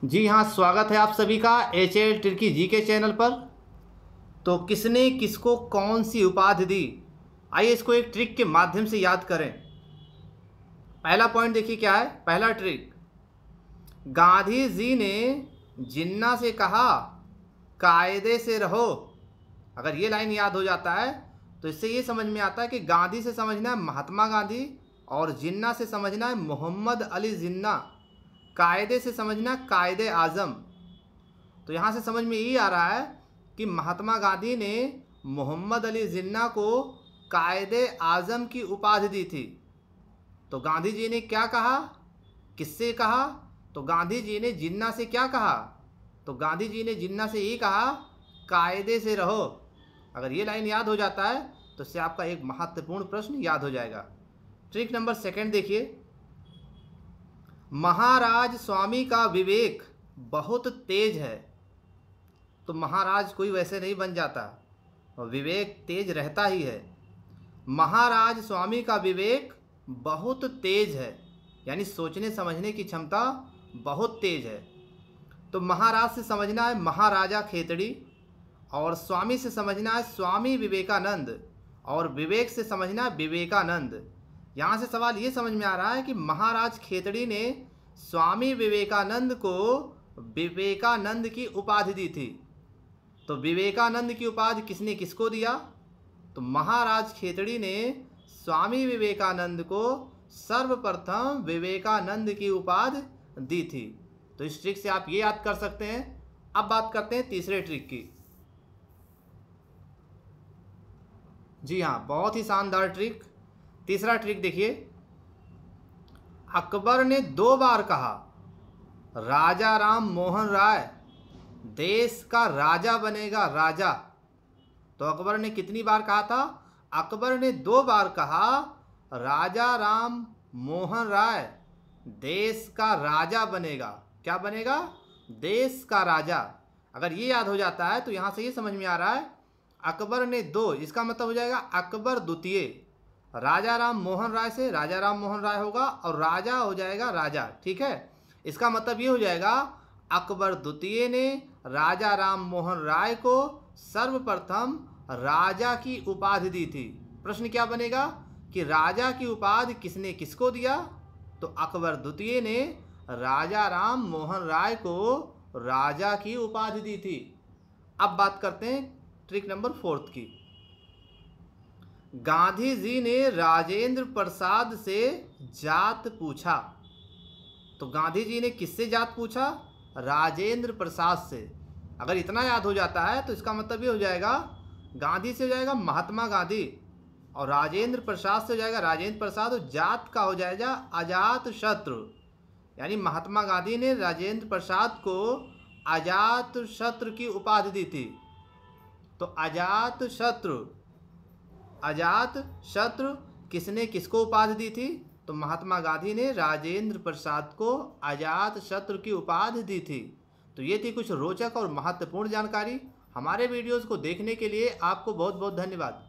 जी हाँ, स्वागत है आप सभी का एच एल टिर्की जी के चैनल पर। तो किसने किसको कौन सी उपाधि दी, आइए इसको एक ट्रिक के माध्यम से याद करें। पहला पॉइंट देखिए क्या है। पहला ट्रिक, गांधी जी ने जिन्ना से कहा कायदे से रहो। अगर ये लाइन याद हो जाता है तो इससे ये समझ में आता है कि गांधी से समझना है महात्मा गांधी और जिन्ना से समझना है मोहम्मद अली जिन्ना, कायदे से समझना कायदे आज़म। तो यहाँ से समझ में यही आ रहा है कि महात्मा गांधी ने मोहम्मद अली जिन्ना को कायदे आज़म की उपाधि दी थी। तो गांधी जी ने क्या कहा, किससे कहा? तो गांधी जी ने जिन्ना से क्या कहा? तो गांधी जी ने जिन्ना से यही कहा कायदे से रहो। अगर ये लाइन याद हो जाता है तो इससे आपका एक महत्वपूर्ण प्रश्न याद हो जाएगा। ट्रिक नंबर सेकंड देखिए, महाराज स्वामी का विवेक बहुत तेज है। तो महाराज कोई वैसे नहीं बन जाता, विवेक तेज रहता ही है। महाराज स्वामी का विवेक बहुत तेज है, यानी सोचने समझने की क्षमता बहुत तेज है। तो महाराज से समझना है महाराजा खेतड़ी, और स्वामी से समझना है स्वामी विवेकानंद, और विवेक से समझना है विवेकानंद। यहाँ से सवाल ये समझ में आ रहा है कि महाराज खेतड़ी ने स्वामी विवेकानंद को विवेकानंद की उपाधि दी थी। तो विवेकानंद की उपाधि किसने किसको दिया? तो महाराज खेतड़ी ने स्वामी विवेकानंद को सर्वप्रथम विवेकानंद की उपाधि दी थी। तो इस ट्रिक से आप ये याद कर सकते हैं। अब बात करते हैं तीसरे ट्रिक की। जी हाँ, बहुत ही शानदार ट्रिक। तीसरा ट्रिक देखिए, अकबर ने 2 बार कहा राजा राम मोहन राय देश का राजा बनेगा, राजा। तो अकबर ने कितनी बार कहा था? अकबर ने 2 बार कहा राजा राम मोहन राय देश का राजा बनेगा। क्या बनेगा? देश का राजा। अगर ये याद हो जाता है तो यहाँ से ये समझ में आ रहा है अकबर ने 2, इसका मतलब हो जाएगा अकबर द्वितीय। राजा राम मोहन राय से राजा राम मोहन राय होगा और राजा हो जाएगा राजा, ठीक है। इसका मतलब ये हो जाएगा अकबर द्वितीय ने राजा राम मोहन राय को सर्वप्रथम राजा की उपाधि दी थी। प्रश्न क्या बनेगा कि राजा की उपाधि किसने किसको दिया? तो अकबर द्वितीय ने राजा राम मोहन राय को राजा की उपाधि दी थी। अब बात करते हैं ट्रिक नंबर 4 की। गांधी जी ने राजेंद्र प्रसाद से जात पूछा। तो गांधी जी ने किससे जात पूछा? राजेंद्र प्रसाद से। अगर इतना याद हो जाता है तो इसका मतलब ये हो जाएगा गांधी से हो जाएगा महात्मा गांधी, और राजेंद्र प्रसाद से हो जाएगा राजेंद्र प्रसाद, और जात का हो जाएगा अजात शत्रु। यानी महात्मा गांधी ने राजेंद्र प्रसाद को अजात शत्रु की उपाधि दी थी। तो अजात शत्रु किसने किसको उपाधि दी थी? तो महात्मा गांधी ने राजेंद्र प्रसाद को अजात शत्रु की उपाधि दी थी। तो ये थी कुछ रोचक और महत्वपूर्ण जानकारी। हमारे वीडियोस को देखने के लिए आपको बहुत बहुत धन्यवाद।